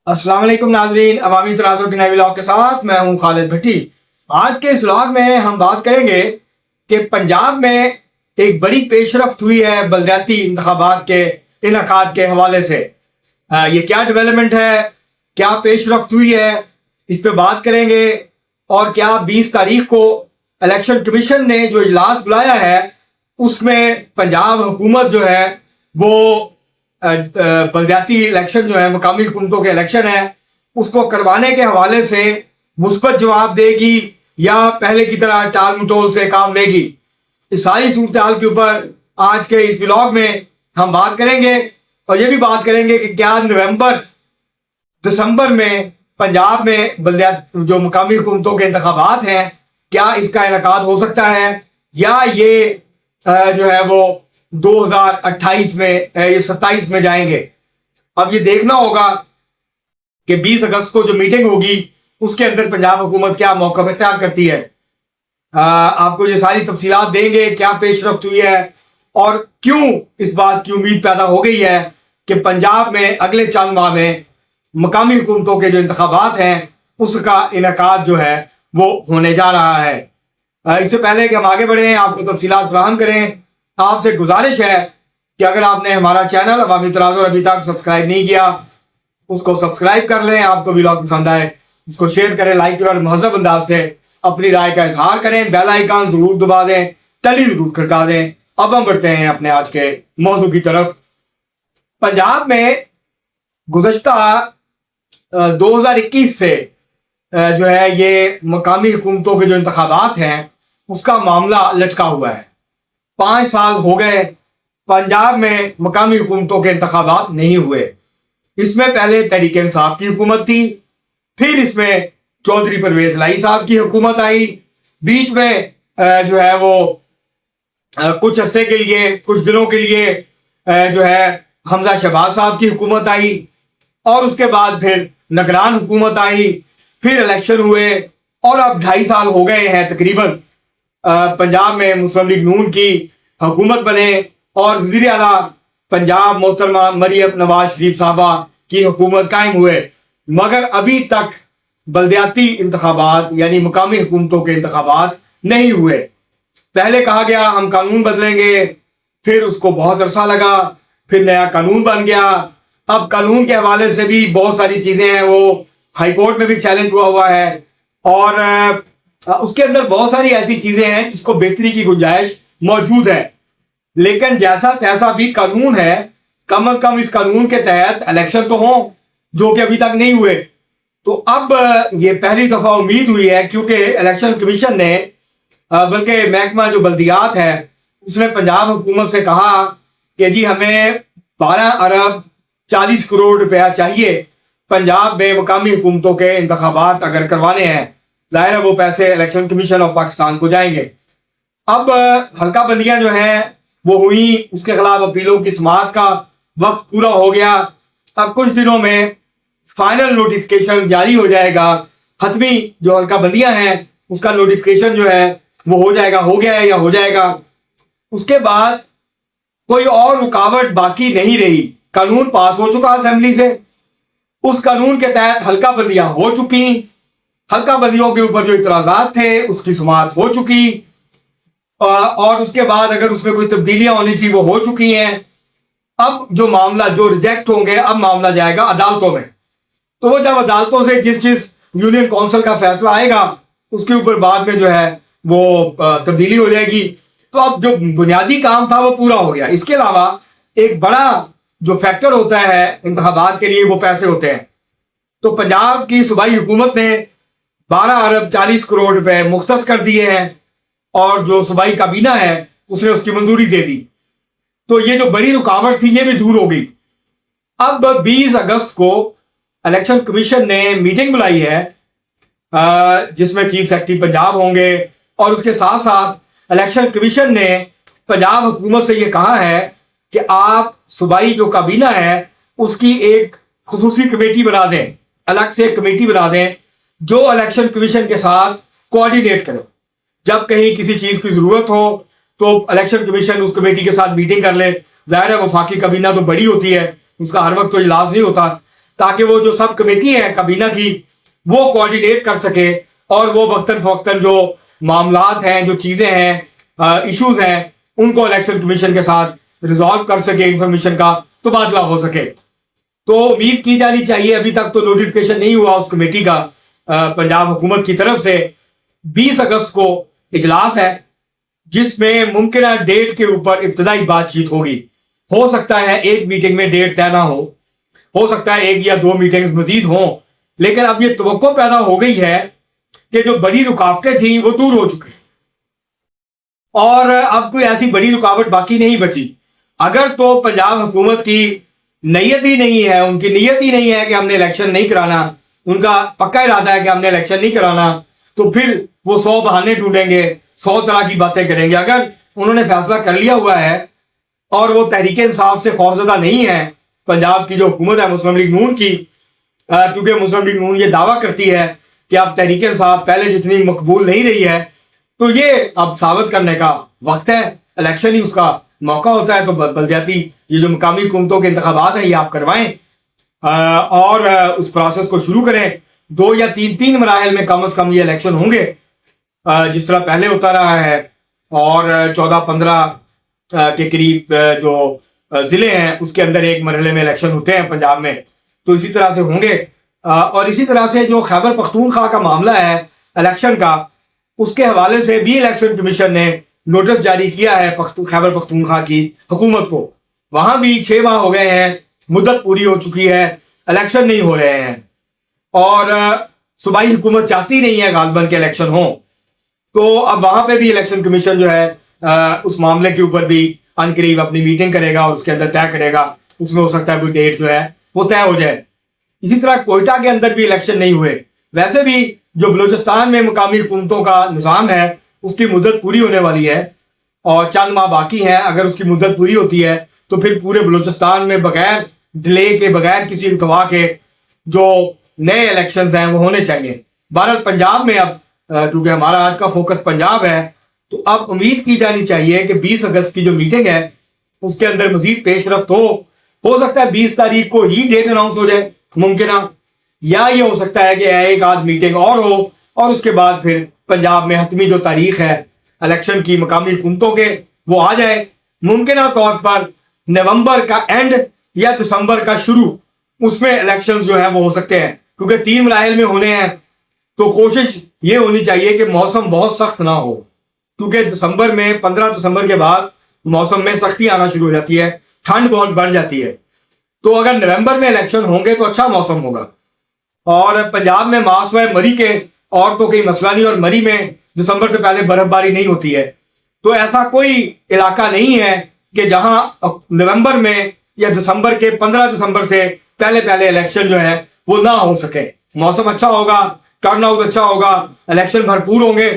अस्सलाम वालेकुम नाज़रीन, अवामी तनाज़ुर के नए व्लॉग के साथ मैं हूं खालिद भट्टी। आज के इस व्लॉग में हम बात करेंगे कि पंजाब में एक बड़ी पेशरफ्त हुई है बलदियाती इंतखाबात के इनेकाद के हवाले से। ये क्या डेवलपमेंट है, क्या पेशरफ्त हुई है, इस पे बात करेंगे। और क्या 20 तारीख को इलेक्शन कमीशन ने जो इजलास बुलाया है उसमें पंजाब हुकूमत जो है वो बलदियाती इलेक्शन जो है, मकामी हुकूमतों के इलेक्शन है, उसको करवाने के हवाले से मुस्बत जवाब देगी या पहले की तरह टाल मटोल से काम लेगी। इस सारी सूरत हाल के ऊपर आज के इस व्लॉग में हम बात करेंगे और ये भी बात करेंगे कि क्या नवंबर दिसंबर में पंजाब में बलदियात जो मकामी हुकूमतों के इंतखाबात हैं क्या इसका इनेकाद हो सकता है या ये जो है वो 2028 में या 27 में जाएंगे। अब ये देखना होगा कि 20 अगस्त को जो मीटिंग होगी उसके अंदर पंजाब हुकूमत क्या मौक़िफ़ इख्तियार करती है। आपको ये सारी तफसीलात देंगे, क्या पेशरफ्त हुई है और क्यों इस बात की उम्मीद पैदा हो गई है कि पंजाब में अगले चंद माह में मकामी हुकूमतों के जो इंतखाबात हैं उसका इनेकाद जो है वो होने जा रहा है। इससे पहले कि हम आगे बढ़ें, आपको तफसीलात फराहम करें, आपसे गुजारिश है कि अगर आपने हमारा चैनल अवामी तनाज़ुर अभी तक सब्सक्राइब नहीं किया उसको सब्सक्राइब कर लें। आपको व्लॉग पसंद आए इसको शेयर करें, लाइक करें और महज़ब अंदाज से अपनी राय का इजहार करें। बेल आइकन जरूर दबा दें, टली जरूर खड़का दें। अब हम बढ़ते हैं अपने आज के मौजू की तरफ। पंजाब में गुज़श्ता 2021 से जो है ये मकामी हुकूमतों के जो इंतखाबात हैं उसका मामला लटका हुआ है। 5 साल हो गए पंजाब में मकामी हुकूमतों के इंतखाबात नहीं हुए। इसमें पहले तहरीक इंसाफ की हुकूमत थी, फिर इसमें चौधरी परवेज लाई साहब की हुकूमत आई, बीच में जो है वो कुछ अरसे के लिए, कुछ दिनों के लिए जो है हमजा शहबाज साहब की हुकूमत आई और उसके बाद फिर निगरान हुकूमत आई, फिर इलेक्शन हुए और अब 2.5 साल हो गए हैं तकरीबन पंजाब में मुस्लिम लीग नून की हुकूमत बने और वज़ीर आला पंजाब मोहतरमा मरियम नवाज शरीफ साहबा की हुकूमत कायम हुए, मगर अभी तक बलदियाती इंतखाबात यानी मकामी हुकूमतों के इंतखाबात नहीं हुए। पहले कहा गया हम कानून बदलेंगे, फिर उसको बहुत अरसा लगा, फिर नया कानून बन गया। अब कानून के हवाले से भी बहुत सारी चीज़ें हैं, वो हाई कोर्ट में भी चैलेंज हुआ है और उसके अंदर बहुत सारी ऐसी चीजें हैं जिसको बेहतरी की गुंजाइश मौजूद है। लेकिन जैसा तैसा भी कानून है, कम अज कम इस कानून के तहत इलेक्शन तो हों जो कि अभी तक नहीं हुए। तो अब ये पहली दफा उम्मीद हुई है क्योंकि इलेक्शन कमीशन ने बल्कि महकमा जो बल्दियात है उसने पंजाब हुकूमत से कहा कि जी हमें 12 अरब 40 करोड़ रुपया चाहिए पंजाब में मकामी हुकूमतों के इंतखाबात अगर करवाने हैं। जाहिर है वो पैसे इलेक्शन कमीशन ऑफ पाकिस्तान को जाएंगे। अब हल्का बंदियां जो हैं वो हुई, उसके खिलाफ अपीलों की समाअत का वक्त पूरा हो गया। अब कुछ दिनों में फाइनल नोटिफिकेशन जारी हो जाएगा, हतमी जो हल्का बंदियां हैं उसका नोटिफिकेशन जो है वो हो जाएगा, हो गया है या हो जाएगा। उसके बाद कोई और रुकावट बाकी नहीं रही, कानून पास हो चुका असेंबली से, उस कानून के तहत हल्का बंदियां हो चुकी, हल्का बंदियों के ऊपर जो इतराजात थे उसकी समाअत हो चुकी और उसके बाद अगर उसमें कोई तब्दीलियां होनी थी वो हो चुकी हैं। अब जो मामला जो रिजेक्ट होंगे अब मामला जाएगा अदालतों में। तो वो जब अदालतों से जिस यूनियन काउंसिल का फैसला आएगा उसके ऊपर बाद में जो है वो तब्दीली हो जाएगी। तो अब जो बुनियादी काम था वो पूरा हो गया। इसके अलावा एक बड़ा जो फैक्टर होता है इंतखाबात के लिए वो पैसे होते हैं। तो पंजाब की सूबाई हुकूमत ने 12 अरब 40 करोड़ रुपए मुख्तस कर दिए हैं और जो सूबाई काबीना है उसने उसकी मंजूरी दे दी। तो ये जो बड़ी रुकावट थी ये भी दूर हो गई। अब 20 अगस्त को इलेक्शन कमीशन ने मीटिंग बुलाई है जिसमें चीफ सेक्रेटरी पंजाब होंगे और उसके साथ साथ इलेक्शन कमीशन ने पंजाब हुकूमत से ये कहा है कि आप सूबाई जो काबीना है उसकी एक खुसूसी कमेटी बना दें, अलग से कमेटी बना दें जो इलेक्शन कमीशन के साथ कोऑर्डिनेट करे। जब कहीं किसी चीज की जरूरत हो तो इलेक्शन कमीशन उस कमेटी के साथ मीटिंग कर ले। जाहिर है वफाकी काबीना तो बड़ी होती है, उसका हर वक्त तो इलाज नहीं होता, تاکہ وہ جو سب کمیٹی ہے کابینہ کی وہ کوارڈینیٹ کر سکے اور وہ وقتاً فوقتاً جو معاملات ہیں، جو چیزیں ہیں، ایشوز ہیں، ان کو الیکشن کمیشن کے ساتھ ریزالو کر سکے، انفارمیشن کا تبادلہ ہو سکے۔ تو امید کی جانی چاہیے، ابھی تک تو نوٹیفکیشن نہیں ہوا اس کمیٹی کا پنجاب حکومت کی طرف سے۔ 20 اگست کو اجلاس ہے جس میں ممکنہ ڈیٹ کے اوپر ابتدائی بات چیت ہوگی۔ ہو سکتا ہے ایک میٹنگ میں ڈیٹ طے نہ ہو سکتا ہے 1 یا 2 میٹنگز مزید ہوں، لیکن اب یہ توقع پیدا ہو گئی ہے کہ جو بڑی رکاوٹیں تھیں وہ دور ہو چکی اور اب کوئی ایسی بڑی رکاوٹ باقی نہیں بچی۔ اگر تو پنجاب حکومت کی نیت ہی نہیں ہے، ان کی نیت ہی نہیں ہے کہ ہم نے الیکشن نہیں کرانا، ان کا پکا ارادہ ہے کہ ہم نے الیکشن نہیں کرانا، تو پھر وہ 100 بہانے ڈھونڈیں گے، 100 طرح کی باتیں کریں گے۔ اگر انہوں نے فیصلہ کر لیا ہوا ہے اور وہ تحریک انصاف سے خوفزدہ نہیں ہے، پنجاب کی جو حکومت ہے مسلم لیگ نون کی، کیونکہ مسلم لیگ نون یہ دعویٰ کرتی ہے کہ اب تحریک انصاف پہلے جتنی مقبول نہیں رہی ہے، تو یہ اب ثابت کرنے کا وقت ہے، الیکشن ہی اس کا موقع ہوتا ہے۔ تو بلدیاتی یہ جو مقامی حکومتوں کے انتخابات ہیں یہ آپ کروائیں اور اس پروسیس کو شروع کریں۔ 2 یا 3 مراحل میں کم از کم یہ الیکشن ہوں گے، جس طرح پہلے ہوتا رہا ہے، اور 14-15 کے قریب جو ضلع ہیں اس کے اندر ایک مرحلے میں الیکشن ہوتے ہیں پنجاب میں، تو اسی طرح سے ہوں گے۔ اور اسی طرح سے جو خیبر پختونخوا کا معاملہ ہے الیکشن کا، اس کے حوالے سے بھی الیکشن کمیشن نے نوٹس جاری کیا ہے خیبر پختونخوا کی حکومت کو۔ وہاں بھی 6 ماہ ہو گئے ہیں، مدت پوری ہو چکی ہے، الیکشن نہیں ہو رہے ہیں، اور صوبائی حکومت چاہتی نہیں ہے غالباً کہ الیکشن ہو۔ تو اب وہاں پہ بھی الیکشن کمیشن جو ہے اس معاملے کے اوپر بھی ان قریب اپنی میٹنگ کرے گا اور اس کے اندر طے کرے گا، اس میں ہو سکتا ہے کوئی ڈیٹ جو ہے وہ طے ہو جائے۔ اسی طرح کوئٹہ کے اندر بھی الیکشن نہیں ہوئے۔ ویسے بھی جو بلوچستان میں مقامی حکومتوں کا نظام ہے اس کی مدت پوری ہونے والی ہے اور چند ماہ باقی ہیں۔ اگر اس کی مدت پوری ہوتی ہے تو پھر پورے بلوچستان میں بغیر ڈیلے کے، بغیر کسی التوا کے جو نئے الیکشنز ہیں وہ ہونے چاہیے۔ بہرحال پنجاب میں اب کیونکہ ہمارا آج کا فوکس پنجاب ہے، تو اب امید کی جانی چاہیے کہ 20 اگست کی جو میٹنگ ہے اس کے اندر مزید پیش رفت ہو سکتا ہے 20 تاریخ کو ہی ڈیٹ اناؤنس ہو جائے ممکنہ، یا یہ ہو سکتا ہے کہ ایک آدھ میٹنگ اور ہو اور اس کے بعد پھر پنجاب میں حتمی جو تاریخ ہے الیکشن کی مقامی حکومتوں کے وہ آ جائے۔ ممکنہ طور پر نومبر کا اینڈ یا دسمبر کا شروع، اس میں الیکشن جو ہیں وہ ہو سکتے ہیں، کیونکہ 3 مراحل میں ہونے ہیں۔ تو کوشش یہ ہونی چاہیے کہ موسم بہت سخت نہ ہو، کیونکہ دسمبر میں 15 دسمبر کے بعد موسم میں سختی آنا شروع ہو جاتی ہے، ٹھنڈ بہت بڑھ جاتی ہے۔ تو اگر نومبر میں الیکشن ہوں گے تو اچھا موسم ہوگا۔ اور پنجاب میں ماسوائے مری کے اور تو کوئی مسئلہ نہیں، اور مری میں دسمبر سے پہلے برف باری نہیں ہوتی ہے، تو ایسا کوئی علاقہ نہیں ہے کہ جہاں نومبر میں یا دسمبر کے 15 دسمبر سے پہلے الیکشن جو ہے وہ نہ ہو سکے۔ موسم اچھا ہوگا، ٹرن آؤٹ اچھا ہوگا، الیکشن بھرپور ہوں گے۔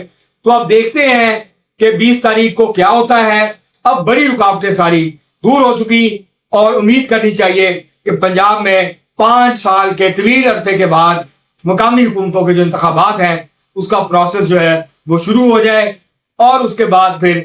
تو اب دیکھتے ہیں کہ 20 تاریخ کو کیا ہوتا ہے۔ اب بڑی رکاوٹیں ساری دور ہو چکی اور امید کرنی چاہیے کہ پنجاب میں 5 سال کے طویل عرصے کے بعد مقامی حکومتوں کے جو انتخابات ہیں اس کا پروسیس جو ہے وہ شروع ہو جائے، اور اس کے بعد پھر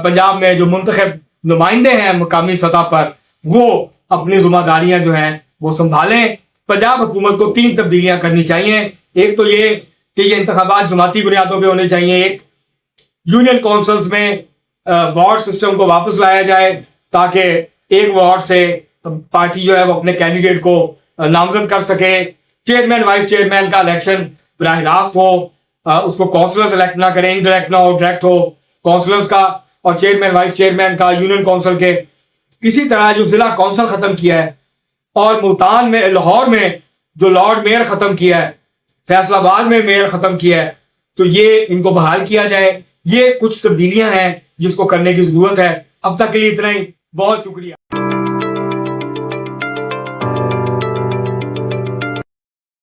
پنجاب میں جو منتخب نمائندے ہیں مقامی سطح پر وہ اپنی ذمہ داریاں جو ہیں وہ سنبھالیں۔ پنجاب حکومت کو 3 تبدیلیاں کرنی چاہیے۔ ایک تو یہ کہ یہ انتخابات جماعتی بنیادوں پہ ہونے چاہیے، ایک یونین کونسلز میں وارڈ سسٹم کو واپس لایا جائے تاکہ ایک وارڈ سے پارٹی جو ہے وہ اپنے کینڈیڈیٹ کو نامزد کر سکے۔ چیئرمین وائس چیئرمین کا الیکشن براہ راست ہو، اس کو کونسلرز الیکٹ نہ کریں، انڈائریکٹ نہ ہو، ڈائریکٹ ہو کونسلرز کا، اور چیئرمین وائس چیئرمین کا یونین کونسل کے۔ اسی طرح جو ضلع کونسل ختم کیا ہے، اور ملتان میں، لاہور میں جو لارڈ میئر ختم کیا ہے، فیصل آباد میں میئر ختم کیا ہے، تو یہ ان کو بحال کیا جائے۔ یہ کچھ تبدیلیاں ہیں جس کو کرنے کی ضرورت ہے۔ اب تک کے لیے اتنا ہی، بہت شکریہ۔